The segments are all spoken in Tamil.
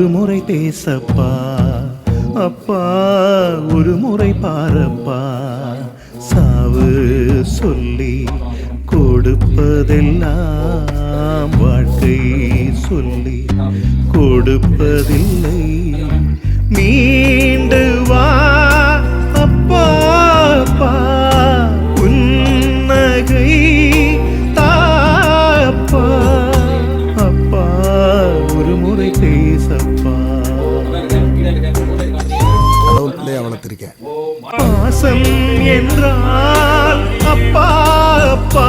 ஒரு முறை பேசப்பா அப்பா, ஒரு முறை பாரப்பா. சாவு சொல்லி கொடுப்பதெல்லாம் வாழ்க்கை சொல்லி கொடுப்பதில்லை. மீண்டு வா அப்பா அப்பா, புன்னகை தாப்பா அப்பா, ஒரு முறை பேசப்பா. வளர்த்திருக்கேன். பாசம் என்றால் அப்பா அப்பா,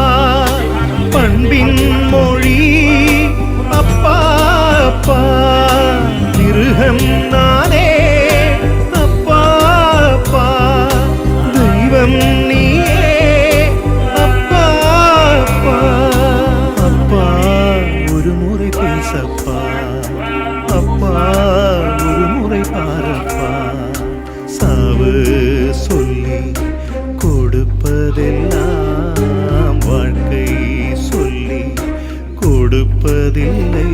பண்பின் மொழி அப்பா அப்பா, மிருகம் நானே அப்பா அப்பா, தெய்வம் நீயே அப்பா அப்பா. அப்பா ஒரு முறை பேசப்பா அப்பா, ஒரு முறை பாரப்பா. சாவு சொல்லி கொடுப்பதெல்லாம் வாழ்க்கை சொல்லி கொடுப்பதில்லை.